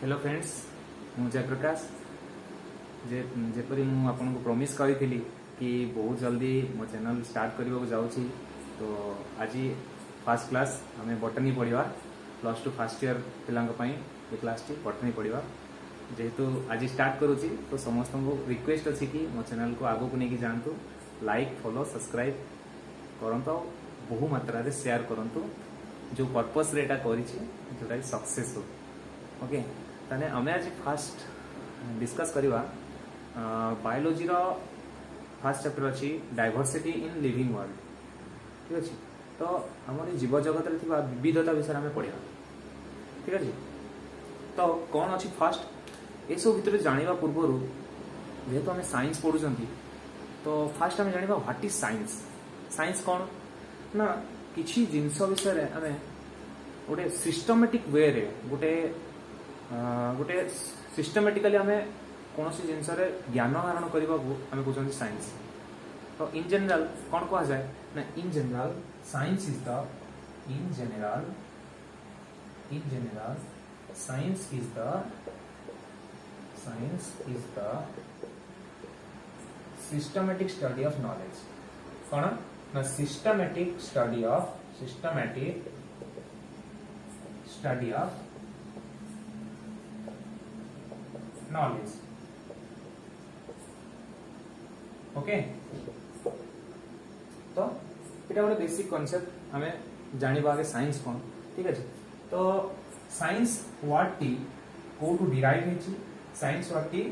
Hello friends मु जयप्रकाश जेपरी मु आपको प्रॉमिस करी कि बहुत जल्दी मो चैनल स्टार्ट करने को जाऊँगी। तो आज फर्स्ट क्लास आम बटनी पढ़ा +2 फर्स्ट ईयर पिलांई ये क्लास टी बटनी पढ़ा जेहेतु आज स्टार्ट करुँची तो समस्त को रिक्वेस्ट अच्छी कि मो चैनल को आगू को लेकिन जातु लाइक फॉलो सब्सक्राइब करंतु बहु मात्रा रे शेयर करंतु जो पर्पस रे एटा करिछि जोटा सक्सेस हो ओके। ताने आमे आज फास्ट डिस्कस करिवा बायोलॉजी रो फास्ट चैप्टर अछि डाइवर्सिटी इन लिविंग वर्ल्ड ठीक अछि। तो हमर जीव जगत रे थिबा विविधता विषय आमे पढिया ठीक अछि। तो कौन अछि फास्ट ए सब भितर जानिबा पूर्वरु जेहेतु आमे साइंस पढुचंती तो फास्ट आमे जानिबा व्हाट इज साइंस। साइंस कौन ना किछि जिंस विषय रे आमे गोटे सिस्टमेटिक वे रे गोटे सिस्टमेटिकली आमे कौन सी जिनस ज्ञान आहरण करने को आम कहते साइंस। तो इन जनरल कौन कह जाए ना in general science is the science is the systematic study of knowledge. कौन ना systematic study of knowledge okay. तो ये गोटे बेसिक कॉन्सेप्ट हमें जानिबा आगे साइंस कौन ठीक है। तो साइंस वर्ड टी कोठू डिराइव हेची साइंस वर्ड टी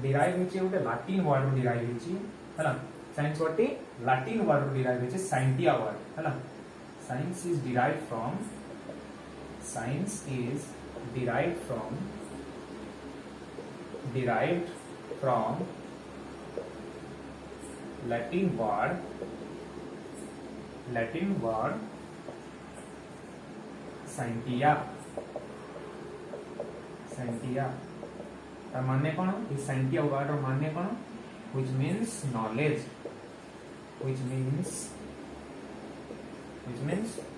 डिराइव हेची गोटे लैटिन वर्ड रो डिराइव हेची हला। साइंस वर्ड टी लैटिन वर्ड रो डिराइव हेची साइंटिया वर्ड हला। Science is derived from Latin word scientia तार माने कौन इस scientia word रो माने कौन which means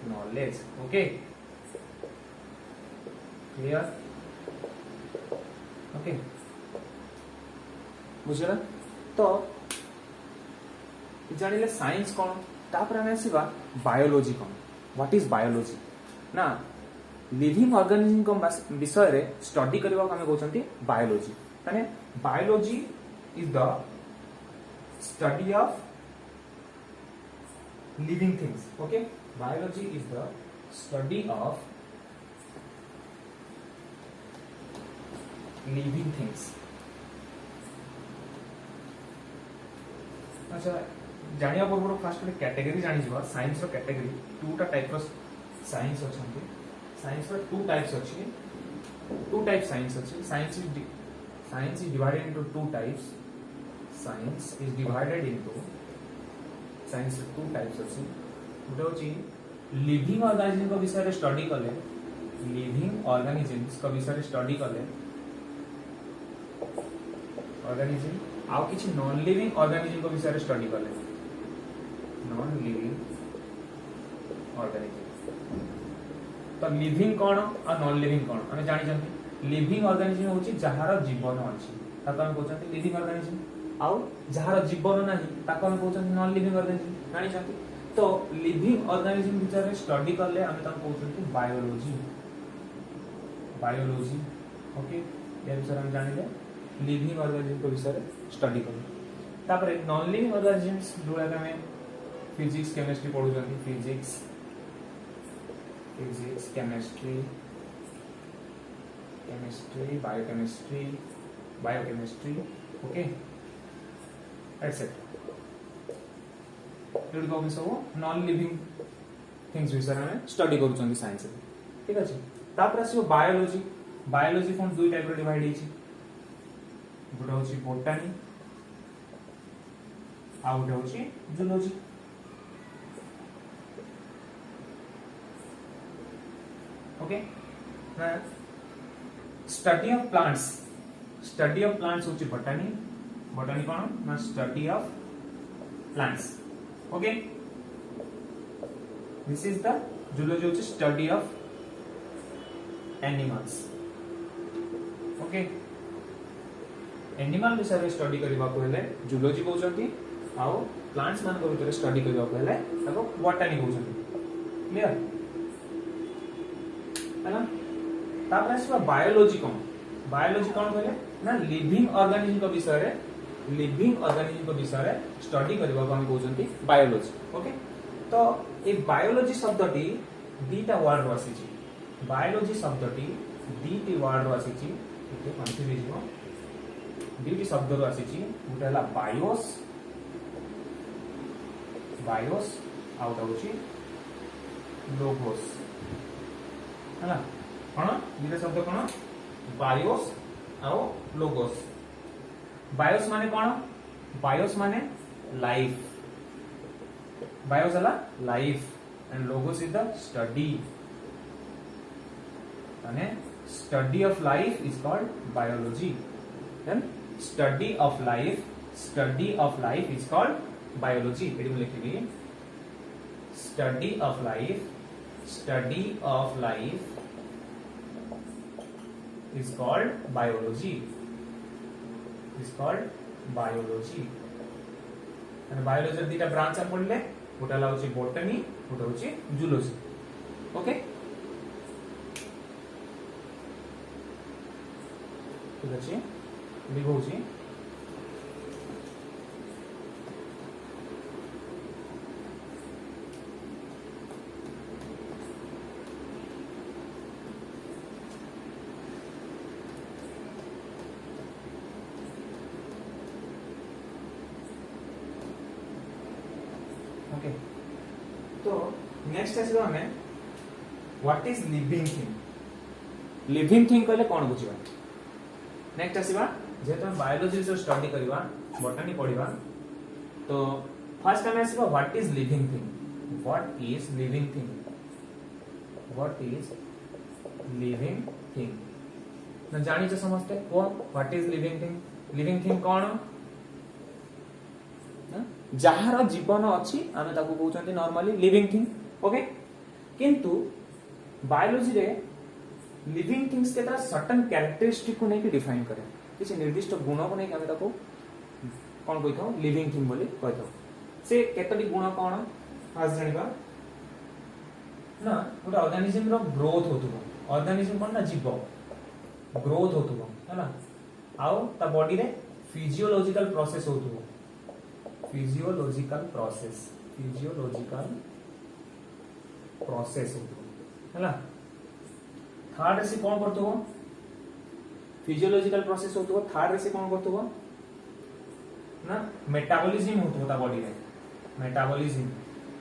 knowledge okay clear okay बुझला। तो जानिले साइंस कौन तापर हमें आसीबा बायोलॉजी कौन व्हाट इज बायोलॉजी ना लिविंग ऑर्गेनिज्म को विषय रे स्टडी करबा को हमें कहउछंती बायोलॉजी। माने biology is the study of living things okay. Biology is the study of living things. अच्छा जानिया पूर्व फास्ट गोटे कैटेगरी जानी जिवा साइंस रो कैटेगरी टूटा टाइप रो साइंस अछंती। साइंस रो टू टाइप्स अछि साइंस अछि। Science is divided into two types. Science रो टू टाइप्स अछि। गोटे अछि लिविंग ऑर्गेनिज्म को विषय रे स्टडी करले ऑर्गेनिज्म आउ किछि नॉन लिविंग ऑर्गेनिज्म को विषय रे स्टडी करले नॉन लिविंग ऑर्गेनिज्म। तो लिविंग कौन और नॉन लिविंग कौन हमें जानि जंती। लिविंग ऑर्गेनिज्म होछि जहार जीवन अछि ताको हम कहउछंती लिविंग ऑर्गेनिज्म आउ जहार जीवन नाही ताको हम कहउछंती नॉन लिविंग ऑर्गेनिज्म जानि जंती। तो लिविंग ऑर्गेनिज्म विषय रे स्टडी करले हम ताको कहउछंती बायोलॉजी ओके। ये विषय हम जानिले लिविंग ऑर्गेनिज्म को विषय स्टडी करूँ। तापरे नॉन लिविंग ऑर्गेनिज्म्स जोड़ा हमें फिजिक्स केमिस्ट्री पढ़ू जंती फिजिक्स बायोकेमिस्ट्री ओके एटसेट्रा। एड को सब नॉन लिविंग थिंग्स विषय हमें स्टडी करू जंती साइंस ठीक अछि। तापर आसी बायोलॉजी फॉर्म दुई टाइप रो डिवाइड हेछि। गोटे होची बोटानी आ गोटे होची zoology okay. Study of plants होची बोटानी कौन ना study of plants okay. This is the zoology होची study of animals okay animal विषय स्टडी करबा को हेले जूलॉजी कहउछंती आउ प्लांट्स मान को भीतर स्टडी करबा को हेले ताको बॉटनी कहउछंती क्लियर हैना तापर आसीबा बायोलॉजी कौन कहले ना लिविंग ऑर्गेनिज्म को विषय रे स्टडी करबा को हम कहउछंती बायोलॉजी ओके तो ए बायोलॉजी शब्दटी दीटा वर्ड रो आसीची बायोलॉजी शब्दटी दीटी वर्ड रो आसीची एते कंफ्यूज हो दीटी शब्द रो आसीची उटा हला बायोस आउट होची लोगोस हला कोन दीटा शब्द कोन बायोस आउ लोगोस बायोस माने कोन बायोस माने लाइफ बायोस हला life and logos is the study माने study of life is called biology then study of life is called biology एडी में लिखिबी स्टडी ऑफ लाइफ is called biology and biology दीटा ब्रांच आ पड़ले गोटा लाउची बॉटनी गोटा होची जूलॉजी ओके ठीक अछि लिखौची ओके तो नेक्स्ट आसीबा हमें व्हाट इज लिविंग थिंग कहले कोन बुझिबा नेक्स्ट आसीबा जेतो हम बायोलॉजी से स्टडी करबा बॉटनी पढिबा तो फर्स्ट टाइम आसीबा व्हाट इज लिविंग थिंग न जानि छ समझते को व्हाट इज लिविंग थिंग कोन जहार जीवन अच्छी आमे ताको कहउछंती नॉर्मली लिविंग थिंग ओके किंतु बायोलॉजी रे लिविंग थिंग्स के तरह सर्टेन कैरेक्टरिस्टिक को नहीं डिफाइन करे किसी निर्दिष्ट गुण को नहीं आमे ताको कोन कहिथौ लिविंग थिंग बोली कहिथौ से केतडी गुण कोन आज जानिबा ना गोटे ऑर्गेनिज्म रो ग्रोथ होतुबो ऑर्गेनिज्म कोन ना जीव ग्रोथ होतुबो हैना आउ ता बॉडी रे फिजियोलॉजिकल प्रोसेस होतुबो फिजियोलॉजिकल प्रोसेस हैला थर्ड रे से कोन करतबो फिजियोलॉजिकल प्रोसेस होतबो थर्ड रे से कोन करतबो ना मेटाबॉलिज्म होतबो ता बॉडी रे मेटाबॉलिज्म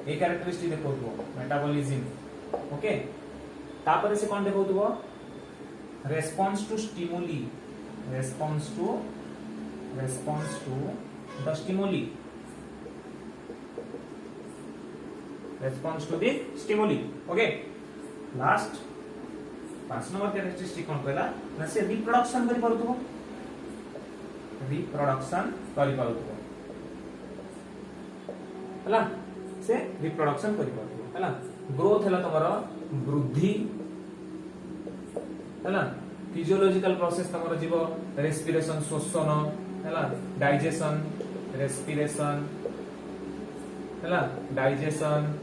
ए कैरेक्टरिस्टिक देखोतबो मेटाबॉलिज्म ओके तापर से कोन देखोतबो response to stimuli the stimuli response to the stimuli okay last 5 number characteristic कोन कहला ना से रिप्रोडक्शन करि परतुबो हला से रिप्रोडक्शन करि परतुबो हला ग्रोथ हला तमरो वृद्धि हला फिजियोलॉजिकल प्रोसेस तमरो जीवो रेस्पिरेशन श्वसन हला डाइजेशन रेस्पिरेशन हला डाइजेशन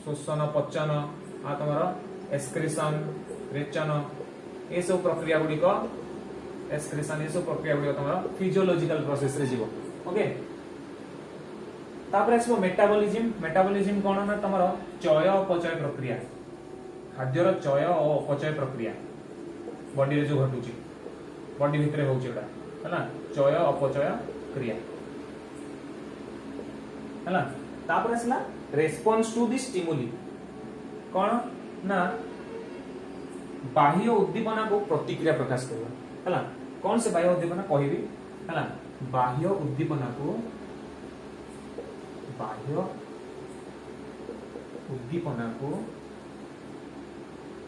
श्वसन पचन आ तमर एक्सक्रीशन रेचन ए सब प्रक्रिया गुडी को एक्सक्रीशन ए सब प्रक्रिया गुडी तमर फिजियोलॉजिकल प्रोसेस रे जीवो ओके तापर आसबो मेटाबॉलिज्म कोन ना तमर चय अपचय प्रक्रिया खाद्यर चय और अपचय प्रक्रिया बॉडी रे जो घटुची बॉडी भितरे होउची एटा हैना चय अपचय क्रिया हैला तापर आसला रेस्पॉन्स टू द स्टिमुली कोन ना बाह्य उद्दीपना को प्रतिक्रिया प्रकाश करबा हैला कोन से बाह्य उद्दीपना कहबी हैला बाह्य उद्दीपना को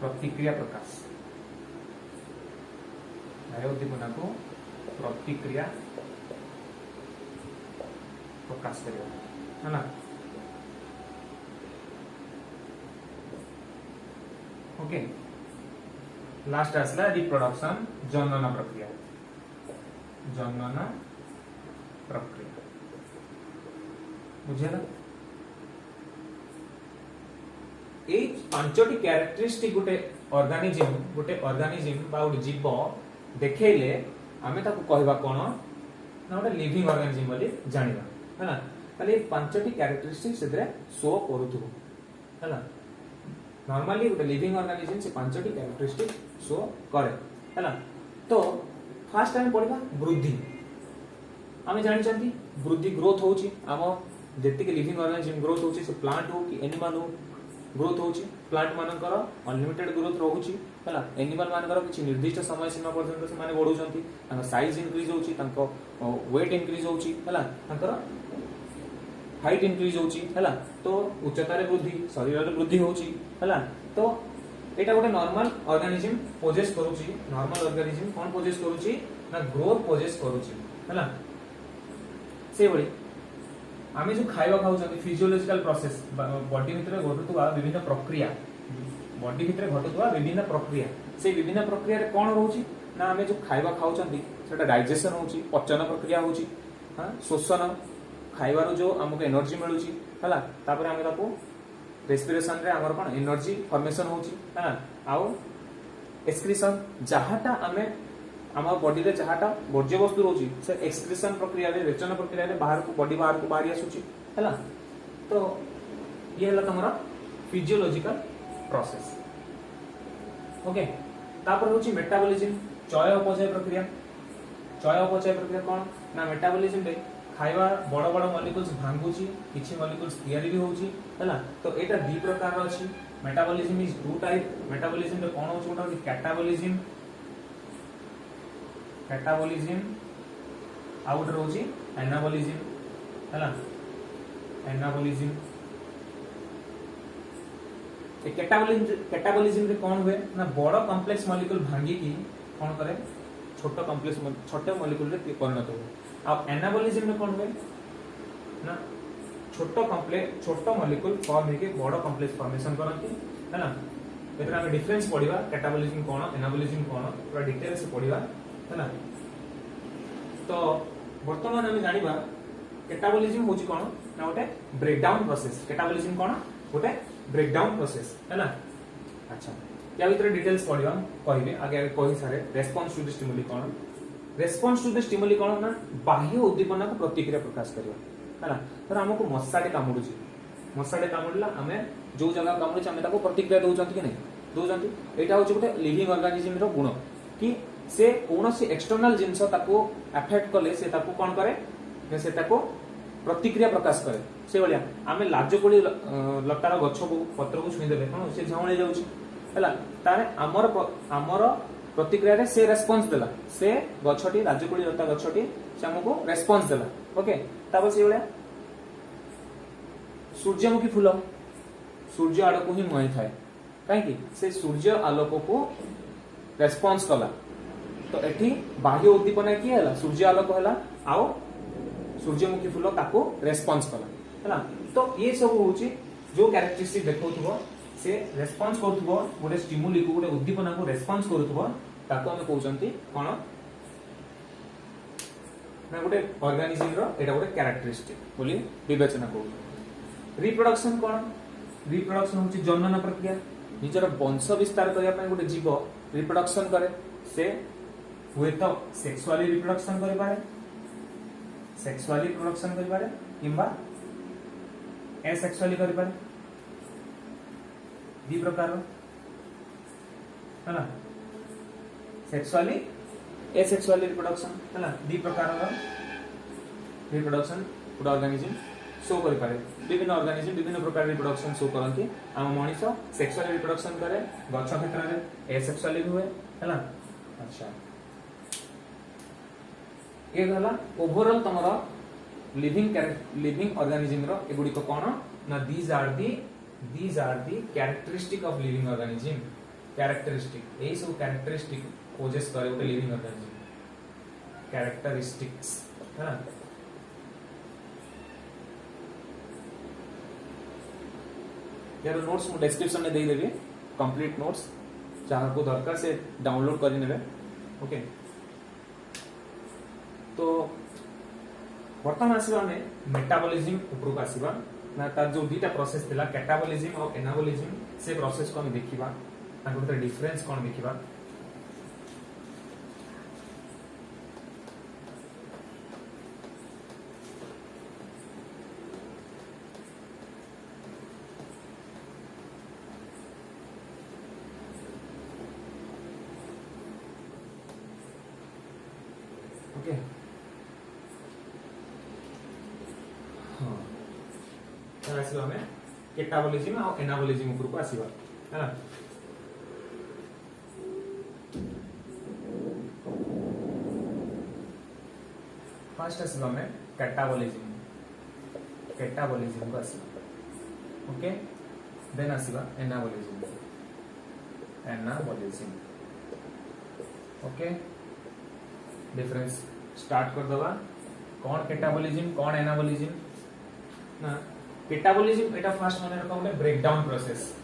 प्रतिक्रिया प्रकाश बाह्य उद्दीपना को प्रतिक्रिया प्रकाश करबा हैला ओके लास्ट आसला रिप्रोडक्शन जनन प्रक्रिया बुझेगा এই পাঁচটি ক্যারেক্টারিস্টিক গোটে অর্গানিজম বা গোটে জীব দেখাইলে আমি তাকে কহিবা কোন না গোটে লিভিং অর্গানিজম বলি জানিবা হলা তাহলে এই পাঁচটি ক্যারেক্টারিস্টিক সেদরে শো করুথিব হলা নরমালি গোটে লিভিং অর্গানিজম সে পাঁচটি ক্যারেক্টারিস্টিক শো করে হলা তো ফার্স্ট টাइम পড়িবা বৃদ্ধি আমি জানিছন্তি বৃদ্ধি গ্रोथ होची आम जेतिक लिविंग ऑर्गेनिज्म ग्रोथ होची से प्लांट हो कि एनिमल हो ग्रोथ होची प्लांट मानकर अनलिमिटेड ग्रोथ रहउची हला एनिमल मानकर किछि निर्दिष्ट समय सीमा पर्यंत से माने बढौचंती तांका साइज इंक्रीज होची तांको वेट इंक्रीज होची हला तांकर हाइट इंक्रीज होची हला तो उच्चता रे वृद्धि शरीर रे वृद्धि होची हला तो एटा गोटे नॉर्मल ऑर्गेनिज्म पोजेस करूची नॉर्मल ऑर्गेनिज्म कोन पोजेस करूची ना ग्रोथ पोजेस करूची हला से बड़ी आमे जो खाइबा खाउछन फिजियोलॉजिकल प्रोसेस बॉडी भितर घटुवा विभिन्न प्रक्रिया बॉडी भितर घटुवा विभिन्न प्रक्रिया से विभिन्न प्रक्रिया रे कोन रहउची ना आमे जो खाइबा खाउछन सेटा डाइजेशन होउची पचन प्रक्रिया होउची हां शोषण खाइबारो जो हमको एनर्जी मिलुची हला तापर आमे ताको रेस्पिरेशन रे हमर कोन एनर्जी फॉर्मेशन होउची हां आउ एक्सक्रीशन जहाटा आमे आम बॉडी रे जहाटा वर्ज्य वस्तु रोची से एक्सक्रीशन प्रक्रिया रे रेचन प्रक्रिया रे बाहर को बॉडी बाहर को बाहरी आसुची हैला तो ये हला तमरा फिजियोलॉजिकल प्रोसेस ओके तापर होची मेटाबॉलिज्म चय अपचय प्रक्रिया कोन ना मेटाबॉलिज्म रे खाइबा बड़ बड़ मॉलिक्यूल्स भांगुची किछि मॉलिक्यूल्स तयारी भी होची हैला तो एटा दी प्रकार रो अछि metabolism is two type metabolism रे कोन होची गोटा कैटाबॉलिज्म आउट रोजी एनाबॉलिज्म हैला एनाबॉलिज्म ए कैटाबॉलिज्म रे कोन हुए ना बड़ कॉम्प्लेक्स मॉलिक्यूल भांगी की कोन करे छोटे मॉलिक्यूल रे परिणत हो आ एनाबॉलिज्म रे कोन हुए ना छोटो मॉलिक्यूल फॉर्म हेके बड़ कॉम्प्लेक्स फॉर्मेशन करंती हैला एतरा हम डिफरेंस पढिबा कैटाबॉलिज्म कोन एनाबॉलिज्म कोन पूरा डिटेल से पढिबा हैना तो वर्तमान हम जानिबा कैटाबॉलिज्म होची कोन ना गोटे ब्रेकडाउन प्रोसेस कैटाबॉलिज्म कोन गोटे ब्रेकडाउन प्रोसेस हैना अच्छा या भीतर डिटेल्स पढिबा कहिबे आगे कहि सारे रेस्पोंस टू द स्टिमुली कोन ना बाह्य उद्दीपना को प्रतिक्रिया प्रकाश करियो हैना तर हमको मशाटे कामुडला हमें जो जगह कामुडे हमें ताको प्रतिक्रिया दोचंती कि नहीं दोचंती एटा होची गोटे लिविंग ऑर्गेनिज्म रो गुण कि से कौनसी एक्सटर्नल जिनस ताको अफेक्ट कले से ताको कोन करे से ताको प्रतिक्रिया प्रकाश करे से बलिया आमे लाजकोली लतार गछ को पत्र को छुई देले कोन से झावळे जाउची हैला तारे हमर प्रतिक्रिया रे से रेस्पोंस देला से गछटी लाजकोली लता गछटी से हमको रेस्पोंस देला ओके तापर से बलिया सूर्यमुखी फूल सूर्य आड़ को ही मुहाई थाए काहे से सूर्य आलोक को रेस्पोंस कला तो एठी बाह्य उद्दीपना की हैला सूर्य आलोक हैला आओ सूर्यमुखी फूल ताको रेस्पोंस कला हैला तो ये सब होची जो कैरेक्टरिस्टिक देखौथबो से रेस्पोंस करथबो गोटे स्टिमुली को गोटे उद्दीपना को रेस्पोंस करथबो ताको हम कहउचंती कोन ना गोटे ऑर्गेनिज्म रो एटा गोटे कैरेक्टरिस्टिक बोली विवेचना करू रिप्रोडक्शन कोन रिप्रोडक्शन होची जनन प्रक्रिया निजर वंश विस्तार करिया पय गोटे जीव रिप्रोडक्शन करे से हुए तो सेक्सुअली रिप्रोडक्शन करि पारे किंबा एसेक्सुअली करि पारे दी प्रकार हैला सेक्सुअली एसेक्सुअली रिप्रोडक्शन हैला दी प्रकार रिप्रोडक्शन गुड ऑर्गेनिज्म शो करि पारे विभिन्न ऑर्गेनिज्म विभिन्न प्रकार रिप्रोडक्शन शो करंती हम मनुष्य सेक्सुअली रिप्रोडक्शन करे गछ क्षेत्र रे एसेक्सुअली हुए हैला अच्छा ये गला ओवरऑल तमरा लिविंग ऑर्गेनिज्म रो एगुडी को कोन ना these are the characteristic of living organism characteristic ए सब कैरेक्टरिस्टिक पोजेस करे ओटे लिविंग ऑर्गेनिज्म कैरेक्टरिस्टिक्स है ना यार नोट्स मु डिस्क्रिप्शन में दे देबे कंप्लीट नोट्स जहाँ को दरकार से डाउनलोड कर नेबे। ओके तो वर्तमान आसवा आम मेटाबॉलिज्म उपरक आसवा ना तार जो दुईटा प्रोसेस थिला कैटाबॉलिज्म और एनाबॉलिज्म से प्रोसेस को हम देखिबा तार भीतर डिफरेंस कोन देखिबा। ओके हां तो आसवा हमें कैटाबॉलिज्म और एनाबॉलिज्म ऊपर को आसीबा है। फर्स्ट आसवा हमें कैटाबॉलिज्म को आसीबा। ओके देन आसीबा एनाबॉलिज्म। ओके डिफरेंस स्टार्ट कर दवा कौन कैटाबॉलिज्म कौन एनाबॉलिज्म ना। कैटाबॉलिज्म एटा फर्स्ट माने रखा होले ब्रेकडाउन प्रोसेस।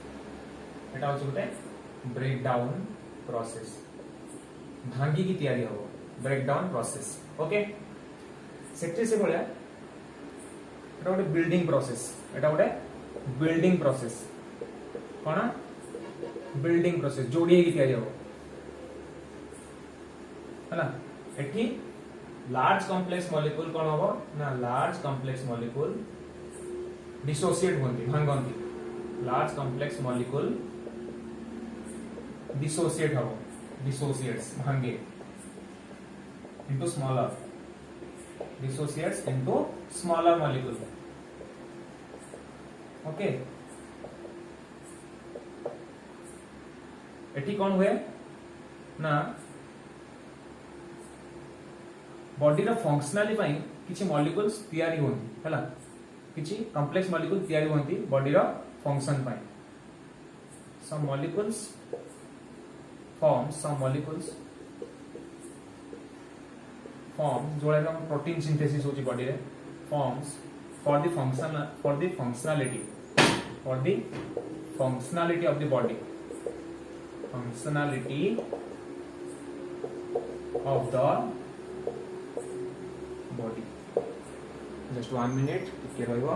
एटा होछ गोटे ब्रेकडाउन प्रोसेस भांगी की तैयारी हो ब्रेकडाउन प्रोसेस। ओके सेक्टर से बोले एटा गोटे बिल्डिंग प्रोसेस। एटा गोटे बिल्डिंग प्रोसेस कोना बिल्डिंग प्रोसेस जोड़ी की तैयारी हो हला। एठी लार्ज कॉम्प्लेक्स मॉलिक्यूल कोन होबो ना लार्ज कॉम्प्लेक्स मॉलिक्यूल डिसोसिएट होंती भांगंती। लार्ज कॉम्प्लेक्स मॉलिक्यूल डिसोसिएट हो डिसोसिएट्स भांगे into smaller dissociates into smaller molecule. Okay एठी कोन हुए ना बॉडी रो फंक्शनली पई किछि मॉलिक्यूल्स तैयारी होंती हला किछि कॉम्प्लेक्स मॉलिक्यूल तैयारी होंती बॉडी रो फंक्शन पई। सम मॉलिक्यूल्स फॉर्म जो हम प्रोटीन सिंथेसिस होची बॉडी रे forms for the functionality of the body body just 1 minute टिके रहइबो।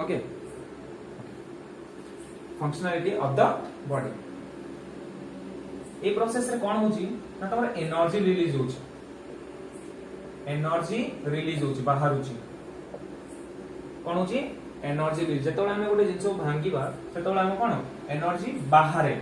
Okay functionality of the body ए प्रोसेस रे कोन होची ना तमर एनर्जी रिलीज होची बाहर होची कोन होची एनर्जी रिलीज। जेतोळे हम गोटे जिंसो भांगीबा सेतोळे हम कोन एनर्जी बाहरे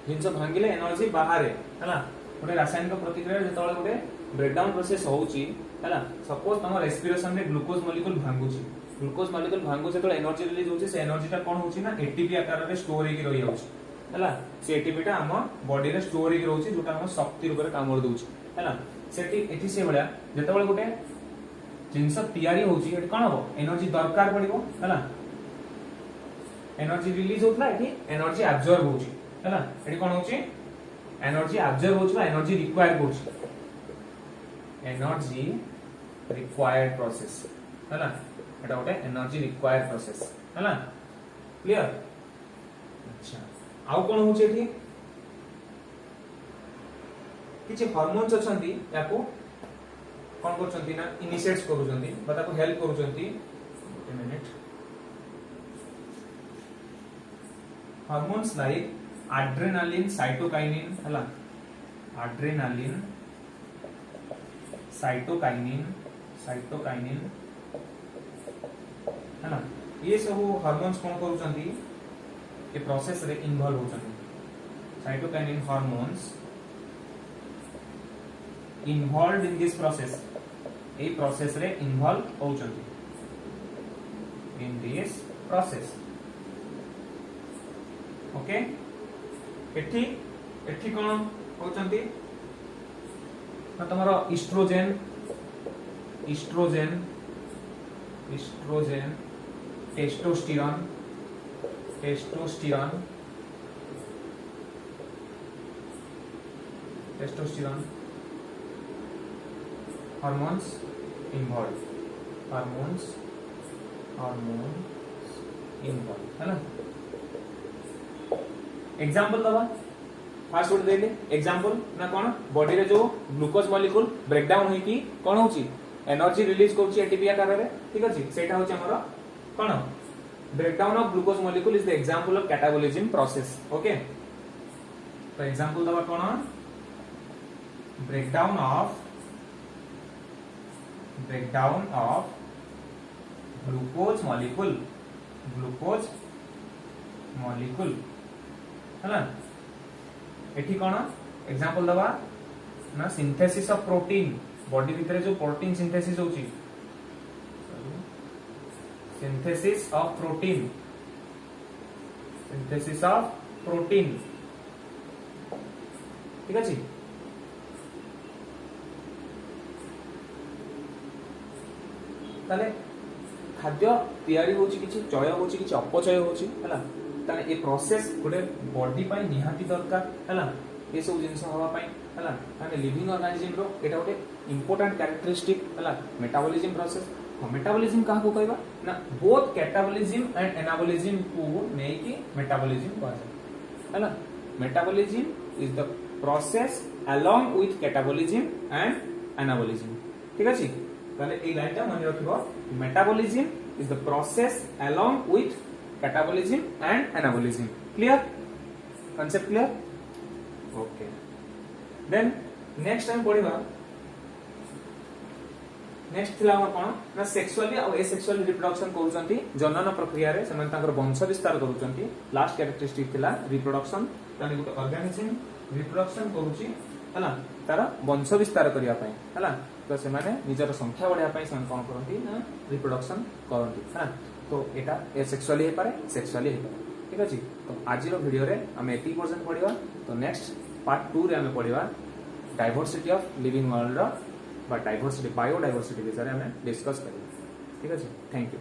जिंसो भांगिले एनर्जी बाहरे हला। गोटे रासायनिक प्रतिक्रिया जेतोळे गोटे ब्रेकडाउन प्रोसेस होउची हला सपोज तम रेस्पिरेशन में ग्लूकोज मॉलिक्यूल भांगुची तो एनर्जी रिलीज होउची से एनर्जीटा कोन होउची ना एटीपी आकार रे स्टोर हेकि रहि जाउची हला। से एटीपीटा हम बॉडी रे स्टोर हेकि रहउची जोटा हम शक्ति रूप रे काम कर दउची हला। सेठी एठी से बळा जेतबळे गोटे जिंस तयारी होउची एठी कोन हो एनर्जी दरकार पड़िबो हला। एनर्जी रिलीज होतला एठी एनर्जी अब्सॉर्ब होउची हला। एठी कोन होउची एनर्जी अब्सॉर्ब होउची एनर्जी रिक्वायर होउची एनर्जी रिक्वायर्ड प्रोसेस है ना। एटा गोटे एनर्जी रिक्वायर्ड प्रोसेस है ना क्लियर। अच्छा आउ कोन होचे एठी किछि हार्मोन्स अछंती याको कोन करछंती ना इनिशिएट्स करूछंती बता को हेल्प करूछंती। एक minute hormones like adrenaline cytokinin है ना। एड्रेनालिन साइटोकाइनिन है ना ये सब हार्मोन्स कोन करूछंती ए प्रोसेस रे इन्वॉल्व होछंती। Cytokinin hormones involved in this process ए प्रोसेस रे इन्वॉल्व होछंती इन दिस प्रोसेस। ओके एठी कोन होछंती ना तमरो ईस्ट्रोजेन टेस्टोस्टेरोन हार्मोन्स इन्वॉल्व है ना। एग्जांपल दबा फास्ट फूड देले एग्जांपल ना कोन बॉडी रे जो ग्लूकोज मॉलिक्यूल ब्रेक डाउन होई कि कोन होची एनर्जी रिलीज करची एटीपी आकार रे ठीक अछि सेटा होची हमर कोन breakdown of glucose molecule is the example of catabolism process okay तो एग्जांपल दबा कोन ब्रेकडाउन ऑफ ग्लूकोज मॉलिक्यूल हला एठी कोन एग्जांपल दबा ना सिंथेसिस ऑफ प्रोटीन बॉडी भीतर जो प्रोटीन सिंथेसिस होची सिंथेसिस ऑफ प्रोटीन ठीक अछि ताले खाद्य तैयारी होची किछि चय होची किछि अपचय होची हला ताले ए प्रोसेस गोटे बॉडी पय निहाती दरकार हला ए सब जिंस हवा पय हला माने लिविंग ऑर्गेनिज्म रो एटा गोटे इंपोर्टेंट कैरेक्टरिस्टिक हला मेटाबॉलिज्म प्रोसेस मेटाबॉलिज्म कहा को कहबा ना बोथ कैटाबॉलिज्म एंड एनाबॉलिज्म को नै कि मेटाबॉलिज्म कहबा हला metabolism is the process along with catabolism and anabolism ठीक अछि ताले ए लाइनटा मन रखिबो metabolism is the process along with catabolism and anabolism clear concept clear okay then next time पढिबा नेक्स्ट थिला हमर कोन ना सेक्सुअली और एसेक्सुअल रिप्रोडक्शन करूचंती जनन प्रक्रिया रे समान ताकर वंश विस्तार करूचंती लास्ट कैरेक्टरिस्टिक थिला रिप्रोडक्शन ताने गुटे ऑर्गेनिज्म रिप्रोडक्शन करूची हला तार वंश विस्तार करिया पय हला तो से माने निजर संख्या बढ़िया पय सन कोन करंती ना रिप्रोडक्शन करंती हला तो एटा एसेक्सुअली हे पारे सेक्सुअली हे पारे ठीक अछि तो आज रो वीडियो रे हम 80% पढिबा तो नेक्स्ट पार्ट 2 रे हम पढिबा डाइवर्सिटी ऑफ लिविंग वर्ल्ड रो बा डाइवर्सिटी बायोडाइवर्सिटी विषय में डिस्कस करेंगे ठीक है थैंक यू।